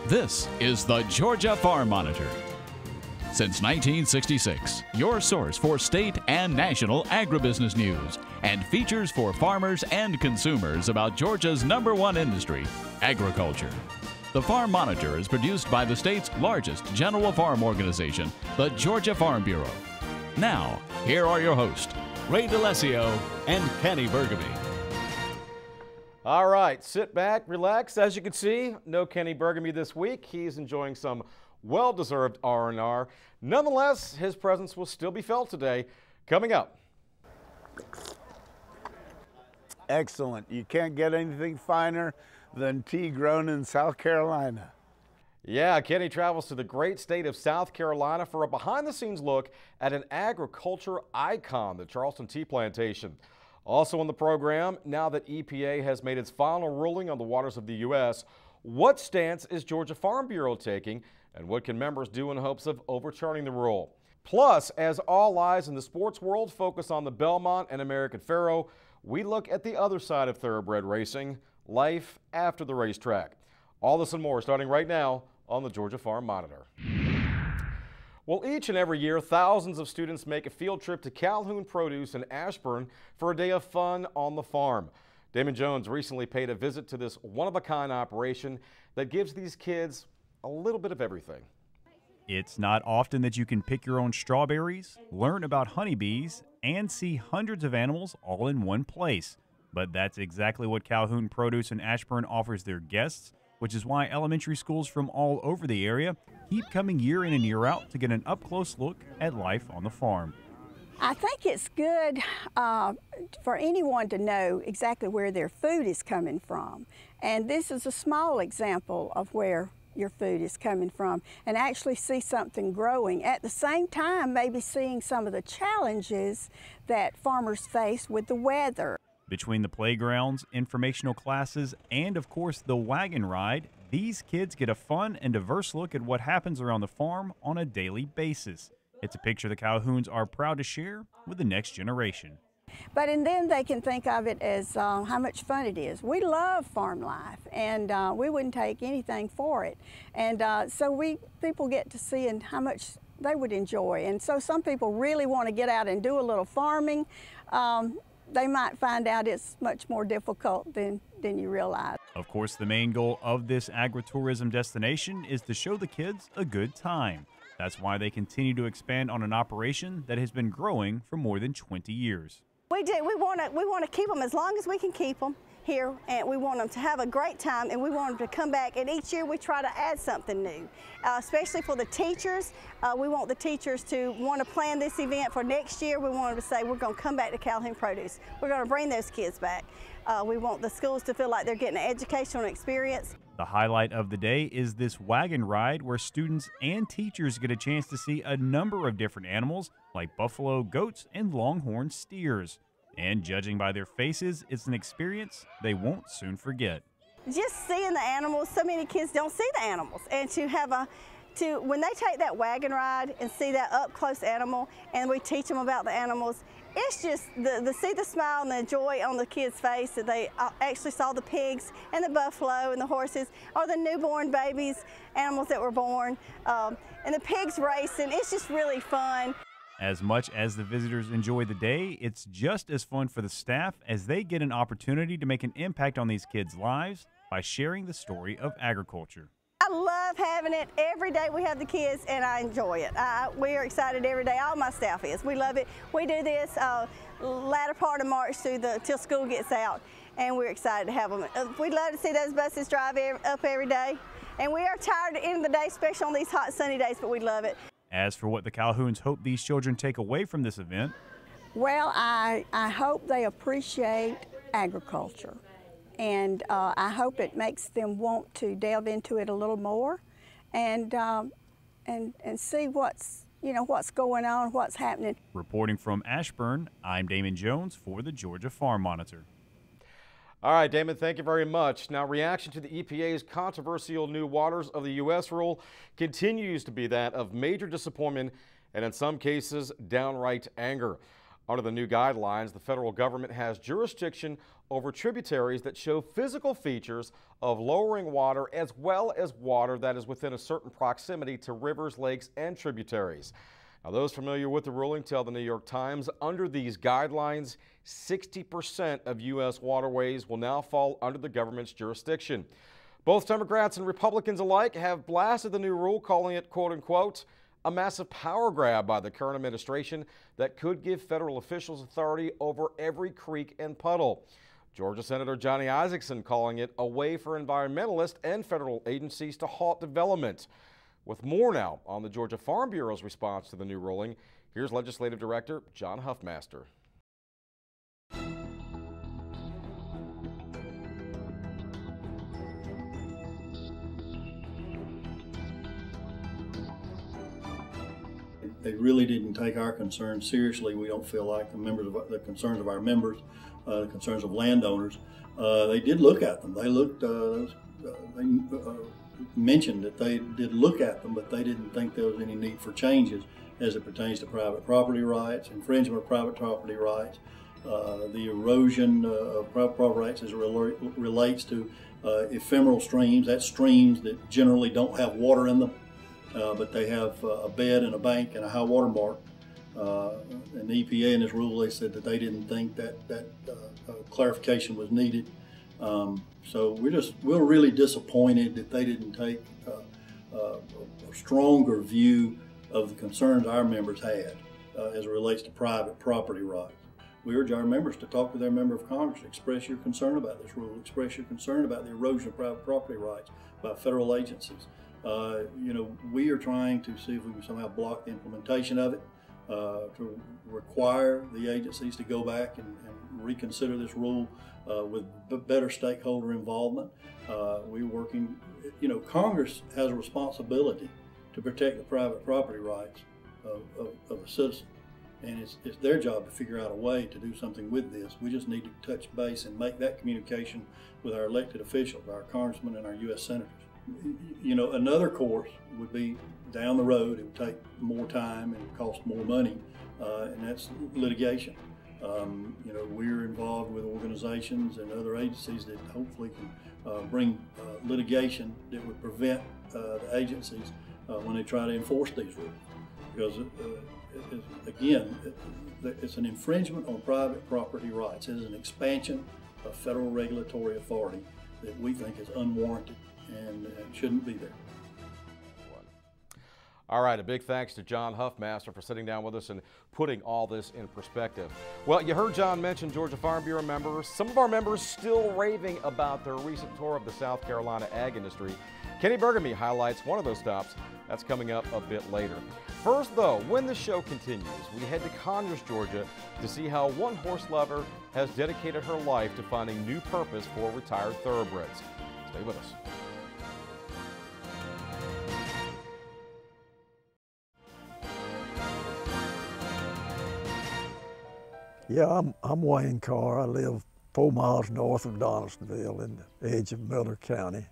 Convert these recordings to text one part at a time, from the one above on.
This is the Georgia Farm Monitor. Since 1966, your source for state and national agribusiness news and features for farmers and consumers about Georgia's #1 industry, agriculture. The Farm Monitor is produced by the state's largest general farm organization, the Georgia Farm Bureau. Now, here are your hosts, Ray DeLessio and Kenny Burgamy. All right, sit back, relax. As you can see, no Kenny Burgamy this week. He's enjoying some well-deserved R&R. Nonetheless, his presence will still be felt today. Coming up. Excellent. You can't get anything finer than tea grown in South Carolina. Yeah, Kenny travels to the great state of South Carolina for a behind-the-scenes look at an agriculture icon, the Charleston Tea Plantation. Also on the program, now that EPA has made its final ruling on the waters of the U.S., what stance is Georgia Farm Bureau taking, and what can members do in hopes of overturning the rule? Plus, as all eyes in the sports world focus on the Belmont and American Pharoah, we look at the other side of thoroughbred racing, life after the racetrack. All this and more starting right now on the Georgia Farm Monitor. Well, each and every year, thousands of students make a field trip to Calhoun Produce in Ashburn for a day of fun on the farm. Damon Jones recently paid a visit to this one-of-a-kind operation that gives these kids a little bit of everything. It's not often that you can pick your own strawberries, learn about honeybees, and see hundreds of animals all in one place. But that's exactly what Calhoun Produce in Ashburn offers their guests, which is why elementary schools from all over the area keep coming year in and year out to get an up-close look at life on the farm. I think it's good for anyone to know exactly where their food is coming from. And this is a small example of where your food is coming from, and actually see something growing. At the same time, maybe seeing some of the challenges that farmers face with the weather. Between the playgrounds, informational classes, and of course the wagon ride, these kids get a fun and diverse look at what happens around the farm on a daily basis. It's a picture the Calhouns are proud to share with the next generation. And then they can think of it as how much fun it is. We love farm life, and we wouldn't take anything for it. And so people get to see how much they would enjoy. And so some people really want to get out and do a little farming. They might find out it's much more difficult than you realize. Of course, the main goal of this agritourism destination is to show the kids a good time. That's why they continue to expand on an operation that has been growing for more than 20 years. We do. We want to keep them as long as we can keep them here, and we want them to have a great time, and we want them to come back, and each year we try to add something new, especially for the teachers. We want the teachers to want to plan this event for next year. We want them to say, we're going to come back to Calhoun Produce. We're going to bring those kids back. We want the schools to feel like they're getting an educational experience. The highlight of the day is this wagon ride where students and teachers get a chance to see a number of different animals like buffalo, goats, and longhorn steers. And judging by their faces, it's an experience they won't soon forget. Just seeing the animals, so many kids don't see the animals, and when they take that wagon ride and see that up-close animal, and we teach them about the animals, it's just see the smile and the joy on the kids' face that they actually saw the pigs and the buffalo and the horses, or the newborn babies, animals that were born, and the pigs racing. It's just really fun. As much as the visitors enjoy the day, it's just as fun for the staff as they get an opportunity to make an impact on these kids' lives by sharing the story of agriculture. I love having it. Every day we have the kids, and I enjoy it. We are excited every day. All my staff is. We love it. We do this latter part of March till school gets out, and we're excited to have them. We'd love to see those buses drive up every day, and we are tired at the end of the day, especially on these hot sunny days, but we love it. As for what the Calhouns hope these children take away from this event, well, I hope they appreciate agriculture, and I hope it makes them want to delve into it a little more, and see what's going on, what's happening. Reporting from Ashburn, I'm Damon Jones for the Georgia Farm Monitor. All right, Damon, thank you very much. Now, reaction to the EPA's controversial new waters of the U.S. rule continues to be that of major disappointment and, in some cases, downright anger. Under the new guidelines, the federal government has jurisdiction over tributaries that show physical features of lowering water as well as water that is within a certain proximity to rivers, lakes, and tributaries. Now, those familiar with the ruling tell the New York Times under these guidelines, 60% of U.S. waterways will now fall under the government's jurisdiction. Both Democrats and Republicans alike have blasted the new rule, calling it, quote unquote, a massive power grab by the current administration that could give federal officials authority over every creek and puddle. Georgia Senator Johnny Isakson calling it a way for environmentalists and federal agencies to halt development. With more now on the Georgia Farm Bureau's response to the new ruling, here's Legislative Director John Huffmaster. They really didn't take our concerns seriously. We don't feel like the concerns of our members, the concerns of landowners. They did look at them. They looked. They mentioned that they did look at them, but they didn't think there was any need for changes as it pertains to private property rights, infringement of private property rights, the erosion of private property rights as it relates to ephemeral streams. That's streams that generally don't have water in them. But they have a bed and a bank and a high water mark. And the EPA in this rule, they said that they didn't think that clarification was needed. So we're really disappointed that they didn't take a stronger view of the concerns our members had as it relates to private property rights. We urge our members to talk to their member of Congress, express your concern about this rule, express your concern about the erosion of private property rights by federal agencies. We are trying to see if we can somehow block the implementation of it, to require the agencies to go back and reconsider this rule with better stakeholder involvement. We're working, Congress has a responsibility to protect the private property rights of a citizen. And it's their job to figure out a way to do something with this. We just need to touch base and make that communication with our elected officials, our congressmen and our U.S. senators. Another course would be down the road. It would take more time and cost more money, and that's litigation. We're involved with organizations and other agencies that hopefully can bring litigation that would prevent the agencies when they try to enforce these rules. Because, again, it's an infringement on private property rights. It is an expansion of federal regulatory authority that we think is unwarranted and shouldn't be there. All right, a big thanks to John Huffmaster for sitting down with us and putting all this in perspective. Well, you heard John mention Georgia Farm Bureau members. Some of our members still raving about their recent tour of the South Carolina ag industry. Kenny Burgamy highlights one of those stops. That's coming up a bit later. First, though, when the show continues, we head to Conyers, Georgia to see how one horse lover has dedicated her life to finding new purpose for retired thoroughbreds. Stay with us. Yeah, I'm Wayne Carr. I live 4 miles north of Donaldsonville in the edge of Miller County.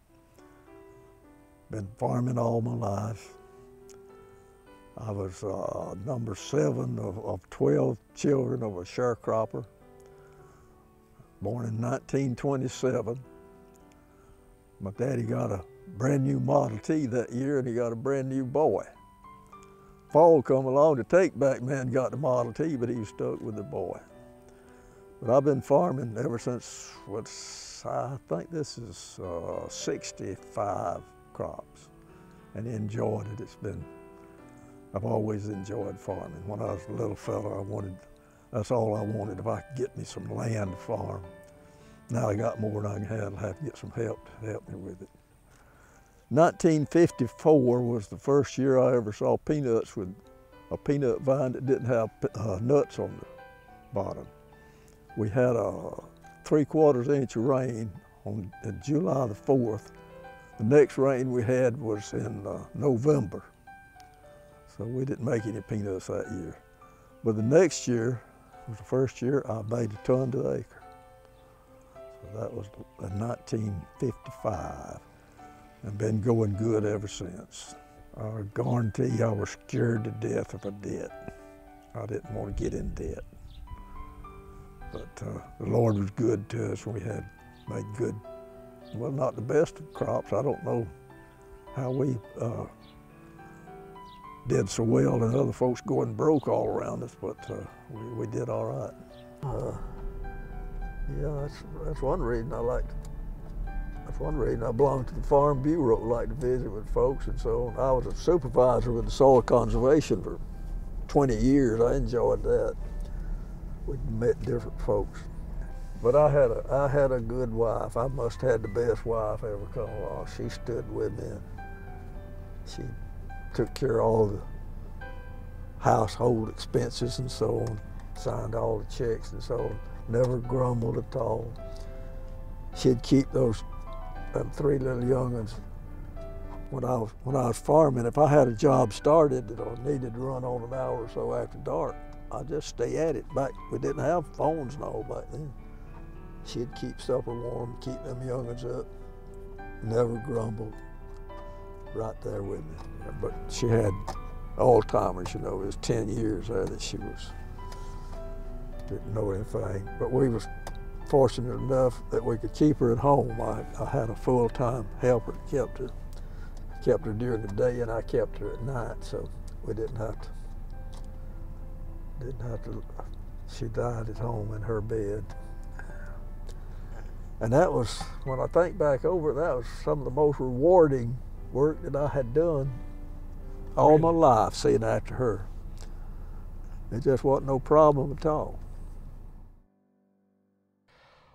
Been farming all my life. I was number 7 of 12 children of a sharecropper, born in 1927. My daddy got a brand new Model T that year, and he got a brand new boy. Fall come along, the take-back man got the Model T, but he was stuck with the boy. But I've been farming ever since, I think this is 65 crops, and enjoyed it. I've always enjoyed farming. When I was a little fella, that's all I wanted, if I could get me some land to farm. Now I got more than I can handle, I have to get some help to help me with it. 1954 was the first year I ever saw peanuts with a peanut vine that didn't have nuts on the bottom. We had a 3/4 inch of rain on July the 4th. The next rain we had was in November. So we didn't make any peanuts that year. But the next year was the first year I made a ton to the acre. So that was in 1955. And been going good ever since. I guarantee I was scared to death if I did. I didn't want to get in debt. But the Lord was good to us. We had made good, well, not the best of crops. I don't know how we did so well and other folks going broke all around us, but we did all right. Yeah, that's one reason I liked. That's one reason I belonged to the Farm Bureau, like to visit with folks and so on. I was a supervisor with the soil conservation for 20 years. I enjoyed that. We met different folks. But I had a good wife. I must have had the best wife ever come along. She stood with me. She took care of all the household expenses and so on, signed all the checks and so on, never grumbled at all. She'd keep those three little young'uns when I was farming. If I had a job started or needed to run on an hour or so after dark, I'd just stay at it. We didn't have phones and all back then. She'd keep supper warm, keep them young'uns up, never grumbled, right there with me. But she had all-timers, you know. It was 10 years there that she didn't know anything. But we was fortunate enough that we could keep her at home. I had a full-time helper that kept her during the day, and I kept her at night, so we didn't have to. She died at home in her bed. And that was, when I think back over it, that was some of the most rewarding work that I had done all my life, seeing after her. It just wasn't no problem at all.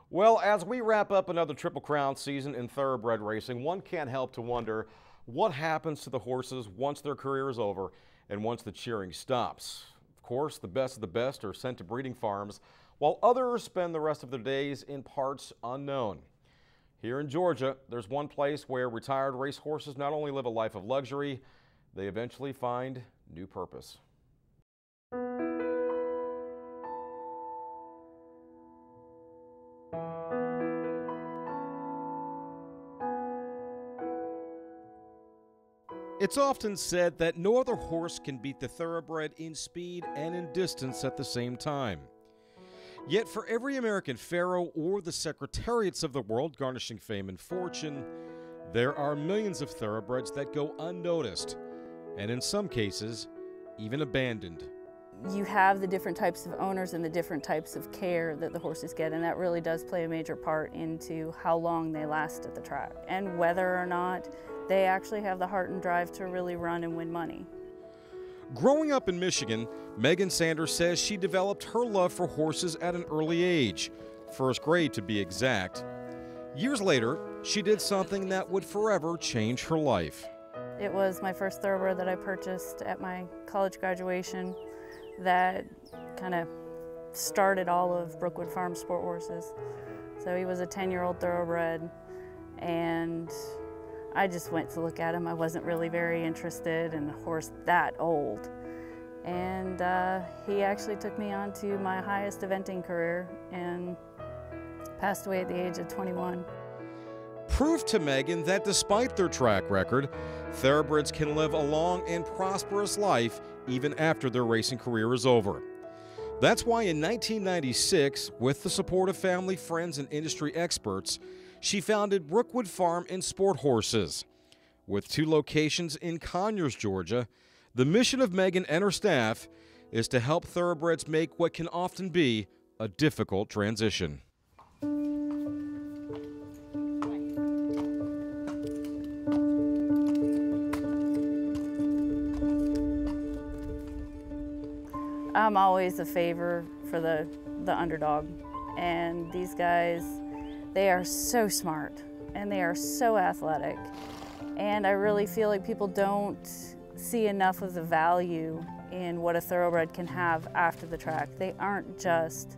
Well, as we wrap up another Triple Crown season in thoroughbred racing, one can't help to wonder what happens to the horses once their career is over and once the cheering stops. Of course, the best of the best are sent to breeding farms, while others spend the rest of their days in parts unknown. Here in Georgia, there's one place where retired racehorses not only live a life of luxury, they eventually find new purpose. It's often said that no other horse can beat the thoroughbred in speed and in distance at the same time. Yet for every American pharaoh or the secretariats of the world garnishing fame and fortune, there are millions of thoroughbreds that go unnoticed, and in some cases, even abandoned. You have the different types of owners and the different types of care that the horses get, and that really does play a major part into how long they last at the track and whether or not they actually have the heart and drive to really run and win money. Growing up in Michigan, Megan Sanders says she developed her love for horses at an early age, first grade to be exact. Years later, she did something that would forever change her life. It was my first thoroughbred that I purchased at my college graduation that kind of started all of Brookwood Farm sport horses. So he was a 10-year-old thoroughbred, and I just went to look at him. I wasn't really very interested in a horse that old. And he actually took me on to my highest eventing career and passed away at the age of 21. Proof to Megan that despite their track record, thoroughbreds can live a long and prosperous life even after their racing career is over. That's why in 1996, with the support of family, friends, and industry experts, she founded Brookwood Farm and Sport Horses. With 2 locations in Conyers, Georgia, the mission of Megan and her staff is to help thoroughbreds make what can often be a difficult transition. I'm always a favor for the underdog, and these guys, they are so smart and they are so athletic, and I really feel like people don't see enough of the value in what a thoroughbred can have after the track. They aren't just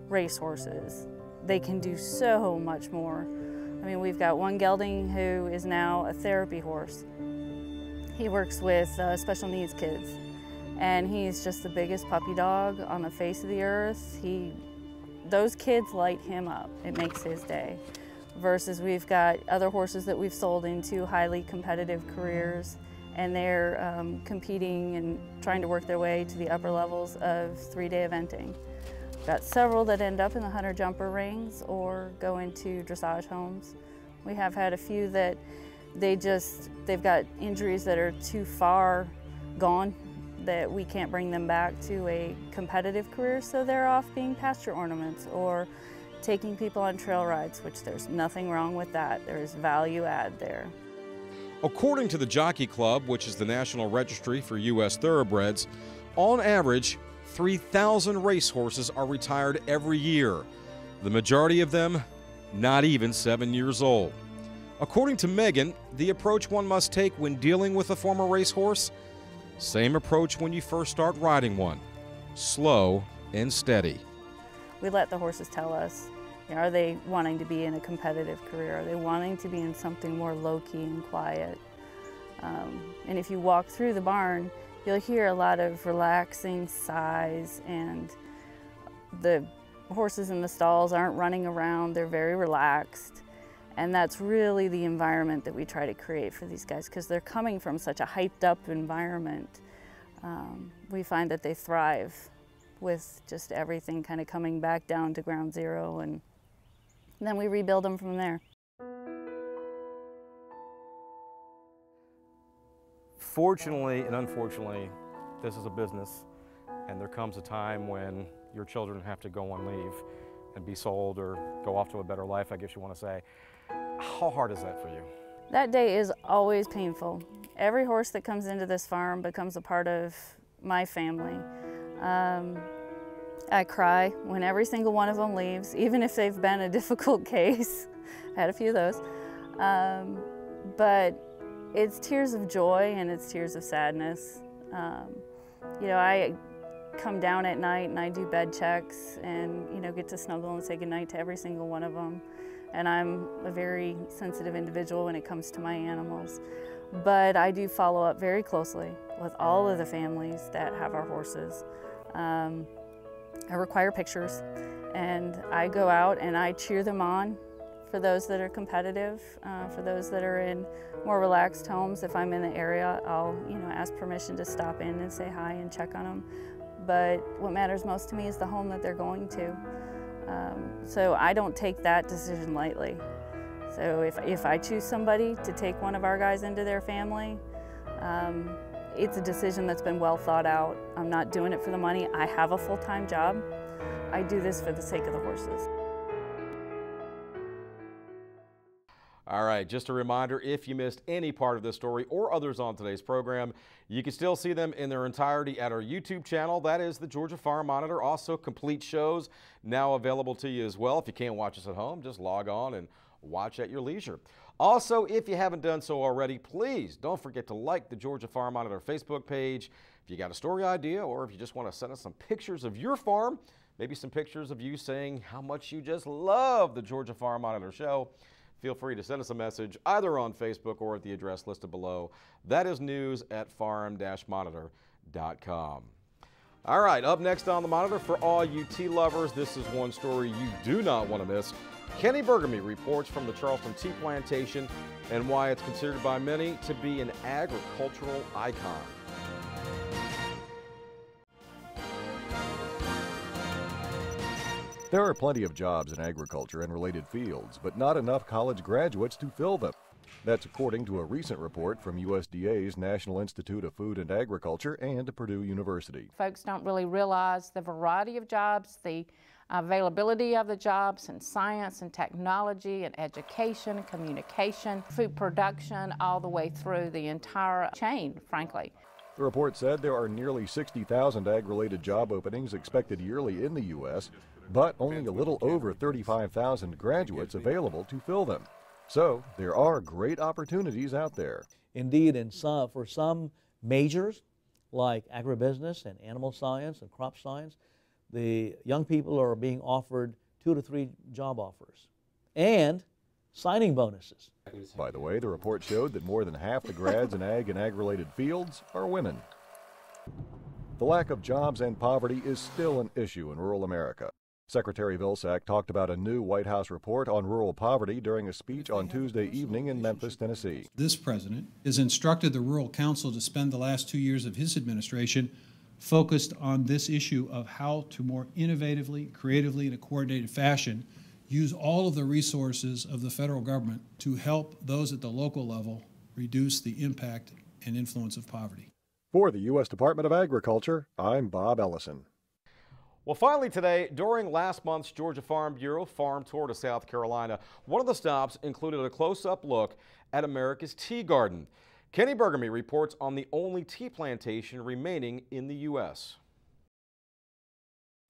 racehorses. They can do so much more. I mean, we've got one gelding who is now a therapy horse. He works with special needs kids, and he's just the biggest puppy dog on the face of the earth. Those kids light him up. It makes his day. Versus we've got other horses that we've sold into highly competitive careers, and they're competing and trying to work their way to the upper levels of 3-day eventing. Got several that end up in the hunter-jumper rings or go into dressage homes. We have had a few that they've got injuries that are too far gone that we can't bring them back to a competitive career, so they're off being pasture ornaments or taking people on trail rides, which there's nothing wrong with that. There is value add there. According to the Jockey Club, which is the National Registry for U.S. Thoroughbreds, on average, 3,000 racehorses are retired every year. The majority of them not even 7 years old. According to Megan, the approach one must take when dealing with a former racehorse, same approach when you first start riding one, slow and steady. We let the horses tell us, are they wanting to be in a competitive career? Are they wanting to be in something more low-key and quiet? And if you walk through the barn, you'll hear a lot of relaxing sighs, and the horses in the stalls aren't running around, they're very relaxed. And that's really the environment that we try to create for these guys, because they're coming from such a hyped up environment. We find that they thrive with just everything kind of coming back down to ground zero, and then we rebuild them from there. Fortunately and unfortunately, this is a business, and there comes a time when your children have to go on leave and be sold or go off to a better life, I guess you want to say. How hard is that for you? That day is always painful. Every horse that comes into this farm becomes a part of my family. I cry when every single one of them leaves, even if they've been a difficult case. I had a few of those. But it's tears of joy and it's tears of sadness. You know, I come down at night and I do bed checks and, you know, get to snuggle and say goodnight to every single one of them. And I'm a very sensitive individual when it comes to my animals. But I do follow up very closely with all of the families that have our horses. I require pictures, and I go out and I cheer them on for those that are competitive, for those that are in more relaxed homes. If I'm in the area, I'll, you know, ask permission to stop in and say hi and check on them. But what matters most to me is the home that they're going to. So I don't take that decision lightly. So if I choose somebody to take one of our guys into their family, it's a decision that's been well thought out. I'm not doing it for the money. I have a full-time job. I do this for the sake of the horses. All right, just a reminder, if you missed any part of this story or others on today's program, you can still see them in their entirety at our YouTube channel. That is the Georgia Farm Monitor. Also, complete shows now available to you as well. If you can't watch us at home, just log on and watch at your leisure. Also, if you haven't done so already, please don't forget to like the Georgia Farm Monitor Facebook page. If you got a story idea, or if you just want to send us some pictures of your farm, maybe some pictures of you saying how much you just love the Georgia Farm Monitor show, feel free to send us a message either on Facebook or at the address listed below. That is news@farm-monitor.com. All right, up next on the Monitor, for all you tea lovers, this is one story you do not want to miss. Kenny Burgamy reports from the Charleston Tea Plantation and why it's considered by many to be an agricultural icon. There are plenty of jobs in agriculture and related fields, but not enough college graduates to fill them. That's according to a recent report from USDA's National Institute of Food and Agriculture and Purdue University. Folks don't really realize the variety of jobs, the availability of the jobs in science and technology and education, communication, food production, all the way through the entire chain, frankly. The report said there are nearly 60,000 ag-related job openings expected yearly in the U.S., but only a little over 35,000 graduates available to fill them. So there are great opportunities out there. Indeed, for some majors like agribusiness and animal science and crop science, the young people are being offered 2 to 3 job offers and signing bonuses. By the way, the report showed that more than half the grads in ag and ag-related fields are women. The lack of jobs and poverty is still an issue in rural America. Secretary Vilsack talked about a new White House report on rural poverty during a speech on Tuesday evening in Memphis, Tennessee. This president has instructed the Rural Council to spend the last 2 years of his administration focused on this issue of how to more innovatively, creatively, in a coordinated fashion, use all of the resources of the federal government to help those at the local level reduce the impact and influence of poverty. For the U.S. Department of Agriculture, I'm Bob Ellison. Well, finally today, during last month's Georgia Farm Bureau Farm Tour to South Carolina, one of the stops included a close-up look at America's tea garden. Kenny Burgamy reports on the only tea plantation remaining in the U.S.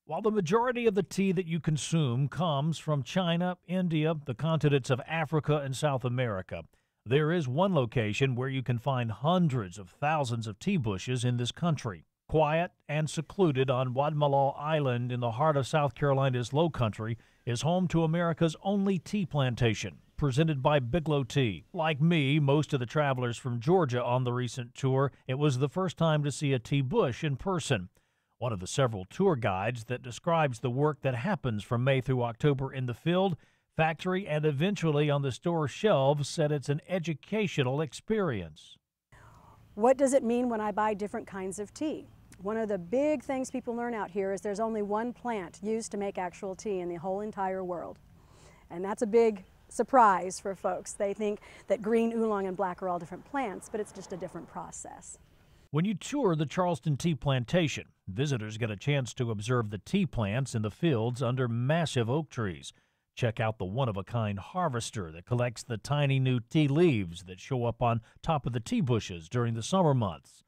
While the majority of the tea that you consume comes from China, India, the continents of Africa, and South America, there is one location where you can find hundreds of thousands of tea bushes in this country. Quiet and secluded on Wadmalaw Island in the heart of South Carolina's Low Country is home to America's only tea plantation, presented by Bigelow Tea. Like me, most of the travelers from Georgia on the recent tour, it was the first time to see a tea bush in person. One of the several tour guides that describes the work that happens from May through October in the field, factory, and eventually on the store shelves said it's an educational experience. What does it mean when I buy different kinds of tea? One of the big things people learn out here is there's only one plant used to make actual tea in the whole entire world. And that's a big surprise for folks. They think that green oolong and black are all different plants, but it's just a different process. When you tour the Charleston Tea Plantation, visitors get a chance to observe the tea plants in the fields under massive oak trees. Check out the one-of-a-kind harvester that collects the tiny new tea leaves that show up on top of the tea bushes during the summer months.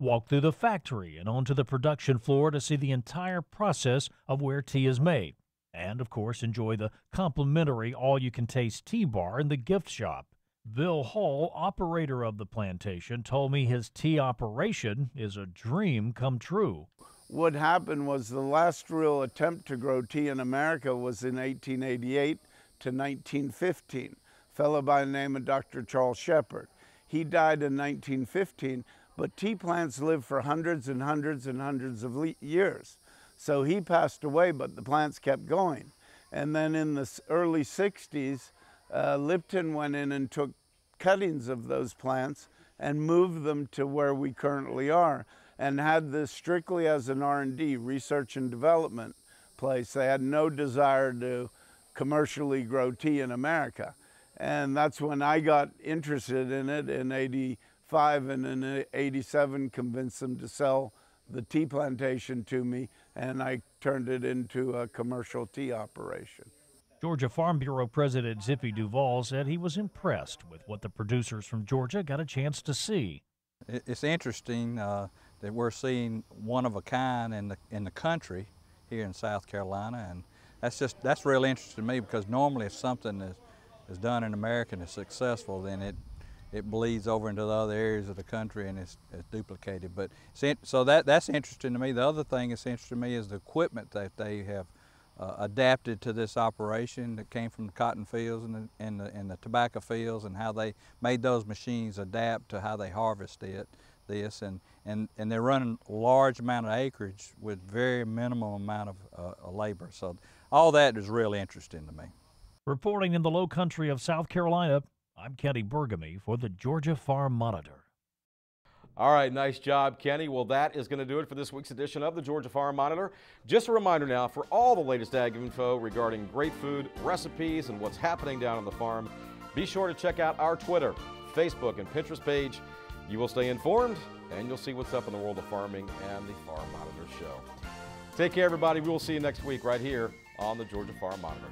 Walk through the factory and onto the production floor to see the entire process of where tea is made. And, of course, enjoy the complimentary all-you-can-taste tea bar in the gift shop. Bill Hall, operator of the plantation, told me his tea operation is a dream come true. What happened was the last real attempt to grow tea in America was in 1888 to 1915. A fellow by the name of Dr. Charles Shepard. He died in 1915, but tea plants live for hundreds and hundreds and hundreds of years. So he passed away, but the plants kept going. And then in the early 60s, Lipton went in and took cuttings of those plants and moved them to where we currently are, and had this strictly as an R&D, research and development place. They had no desire to commercially grow tea in America. And that's when I got interested in it in 85, and in 87 convinced them to sell the tea plantation to me, and I turned it into a commercial tea operation. Georgia Farm Bureau President Zippy Duval said he was impressed with what the producers from Georgia got a chance to see. It's interesting that we're seeing one of a kind in the country here in South Carolina, and that's really interesting to me, because normally if something is done in America and is successful, then it bleeds over into the other areas of the country and it's duplicated. But so that's interesting to me. The other thing that's interesting to me is the equipment that they have adapted to this operation that came from the cotton fields and the tobacco fields, and how they made those machines adapt to how they harvest this, and they're running a large amount of acreage with very minimal amount of labor. So all that is really interesting to me. Reporting in the Low Country of South Carolina, I'm Kenny Burgamy for the Georgia Farm Monitor. All right, nice job, Kenny. Well, that is going to do it for this week's edition of the Georgia Farm Monitor. Just a reminder now, for all the latest ag info regarding great food, recipes, and what's happening down on the farm, be sure to check out our Twitter, Facebook, and Pinterest page. You will stay informed, and you'll see what's up in the world of farming and the Farm Monitor Show. Take care, everybody. We will see you next week right here on the Georgia Farm Monitor.